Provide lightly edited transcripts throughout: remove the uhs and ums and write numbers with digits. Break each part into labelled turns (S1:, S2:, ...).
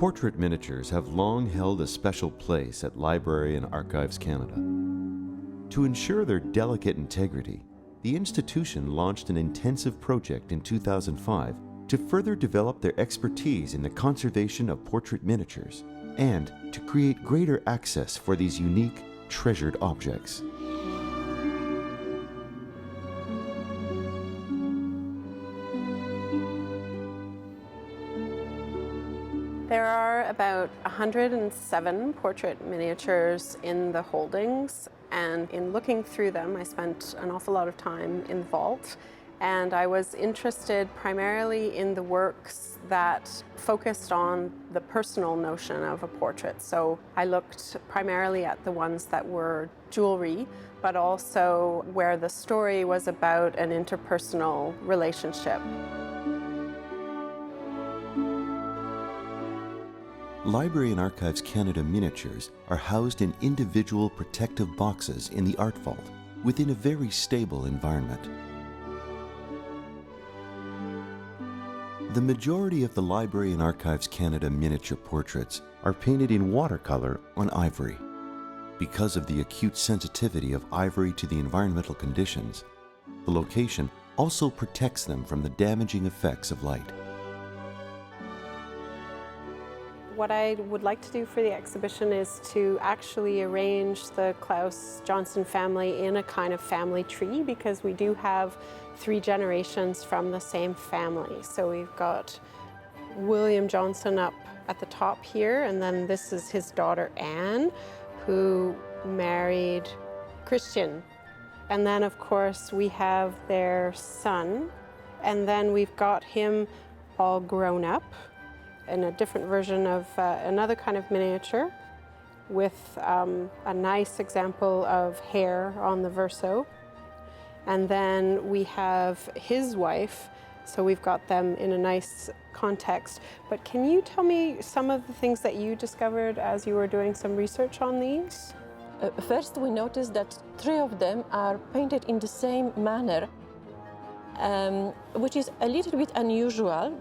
S1: Portrait miniatures have long held a special place at Library and Archives Canada. To ensure their delicate integrity, the institution launched an intensive project in 2005 to further develop their expertise in the conservation of portrait miniatures and to create greater access for these unique, treasured objects.
S2: There are about 107 portrait miniatures in the holdings, and in looking through them, I spent an awful lot of time in the vault, and I was interested primarily in the works that focused on the personal notion of a portrait. So I looked primarily at the ones that were jewelry, but also where the story was about an interpersonal relationship.
S1: Library and Archives Canada miniatures are housed in individual protective boxes in the art vault within a very stable environment. The majority of the Library and Archives Canada miniature portraits are painted in watercolor on ivory. Because of the acute sensitivity of ivory to the environmental conditions, the location also protects them from the damaging effects of light.
S2: What I would like to do for the exhibition is to actually arrange the Klaus Johnson family in a kind of family tree, because we do have 3 generations from the same family. So we've got William Johnson up at the top here, and then this is his daughter Anne, who married Christian. And then of course we have their son, and then we've got him all grown up in a different version of another kind of miniature with a nice example of hair on the verso. And then we have his wife, so we've got them in a nice context. But can you tell me some of the things that you discovered as you were doing some research on these?
S3: First, we noticed that 3 of them are painted in the same manner, which is a little bit unusual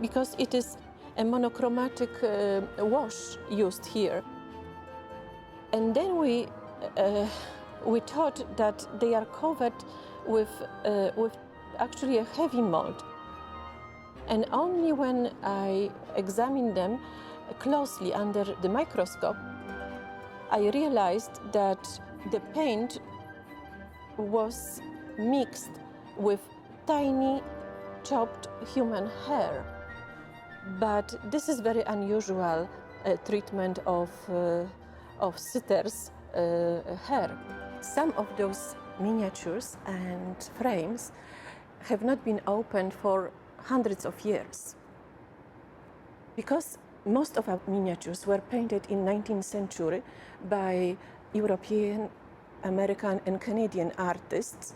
S3: because it is a monochromatic wash used here. And then we thought that they are covered with actually a heavy mold. And only when I examined them closely under the microscope, I realized that the paint was mixed with tiny chopped human hair. But this is very unusual treatment of sitters' hair. Some of those miniatures and frames have not been opened for hundreds of years, because most of our miniatures were painted in 19th century by European, American, and Canadian artists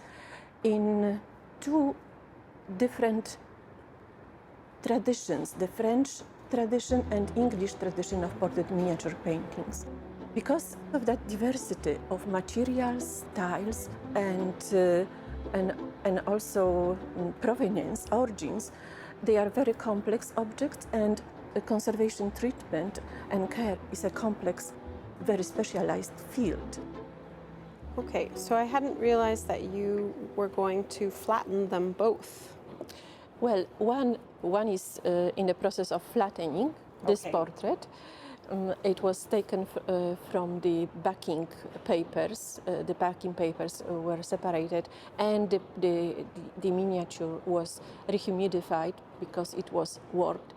S3: in 2 different traditions, the French tradition and English tradition of portrait miniature paintings. Because of that diversity of materials, styles, and also provenance, origins, they are very complex objects, and the conservation treatment and care is a complex, very specialized field.
S2: Okay, so I hadn't realized that you were going to flatten them both.
S3: Well, one is in the process of flattening this portrait. It was taken from the backing papers. The backing papers were separated, and the miniature was rehumidified because it was warped,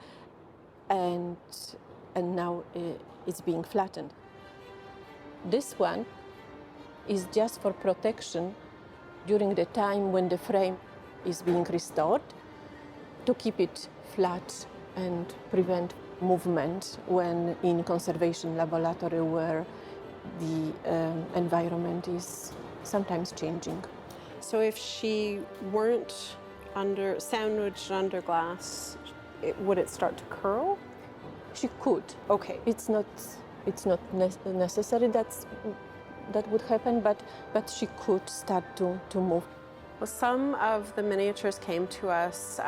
S3: and now it's being flattened. This one is just for protection during the time when the frame is being restored, to keep it flat and prevent movement when in conservation laboratory where the environment is sometimes changing.
S2: So if she weren't sandwiched under glass, would it start to curl?
S3: She could.
S2: Okay.
S3: It's not necessary that would happen, but she could start to move.
S2: Well, some of the miniatures came to us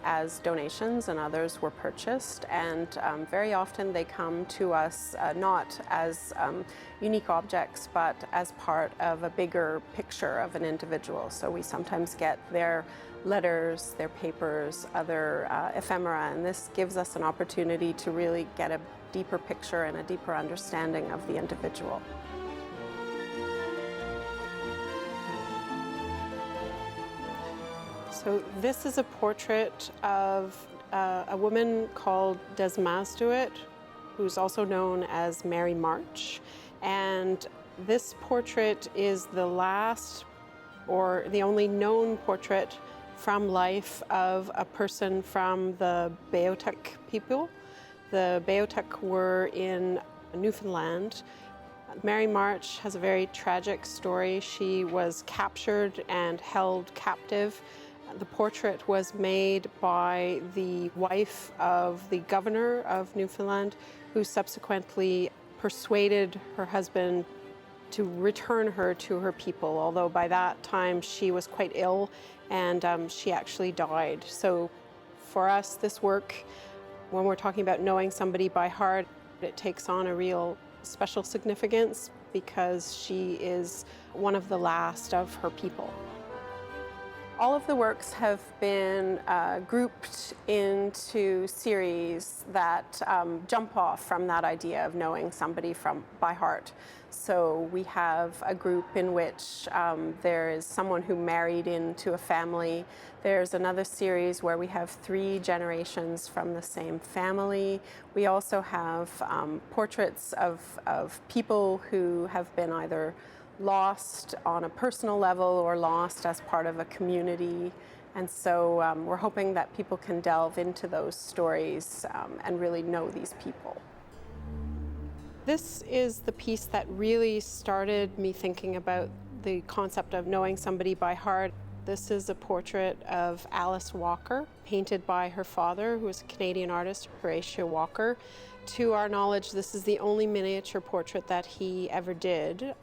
S2: as donations and others were purchased, and very often they come to us not as unique objects but as part of a bigger picture of an individual. So we sometimes get their letters, their papers, other ephemera, and this gives us an opportunity to really get a deeper picture and a deeper understanding of the individual. So this is a portrait of a woman called Desmasduit, who's also known as Mary March. And this portrait is the last or the only known portrait from life of a person from the Beothuk people. The Beothuk were in Newfoundland. Mary March has a very tragic story. She was captured and held captive. The portrait was made by the wife of the governor of Newfoundland, who subsequently persuaded her husband to return her to her people, although by that time she was quite ill and she actually died. So for us, this work, when we're talking about knowing somebody by heart, it takes on a real special significance because she is one of the last of her people. All of the works have been grouped into series that jump off from that idea of knowing somebody by heart. So we have a group in which there is someone who married into a family. There's another series where we have 3 generations from the same family. We also have portraits of people who have been either lost on a personal level or lost as part of a community. And so we're hoping that people can delve into those stories and really know these people. This is the piece that really started me thinking about the concept of knowing somebody by heart. This is a portrait of Alice Walker, painted by her father, who was a Canadian artist, Horatio Walker. To our knowledge, this is the only miniature portrait that he ever did.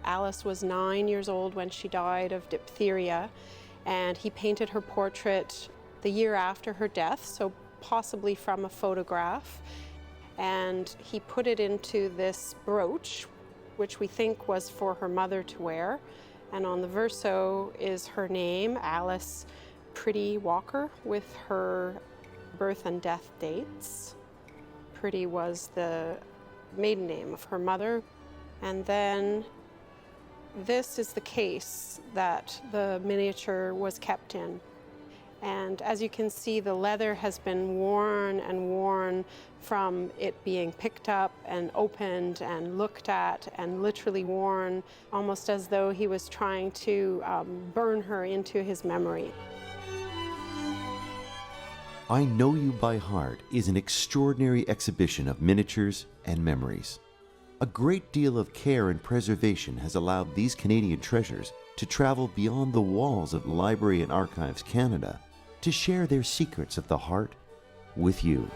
S2: Alice was 9 years old when she died of diphtheria, and he painted her portrait the year after her death, so possibly from a photograph. And he put it into this brooch, which we think was for her mother to wear. And on the verso is her name, Alice Pretty Walker, with her birth and death dates. Pretty was the maiden name of her mother. And then this is the case that the miniature was kept in. And as you can see, the leather has been worn and worn from it being picked up and opened and looked at and literally worn, almost as though he was trying to burn her into his memory.
S1: I Know You by Heart is an extraordinary exhibition of miniatures and memories. A great deal of care and preservation has allowed these Canadian treasures to travel beyond the walls of Library and Archives Canada to share their secrets of the heart with you.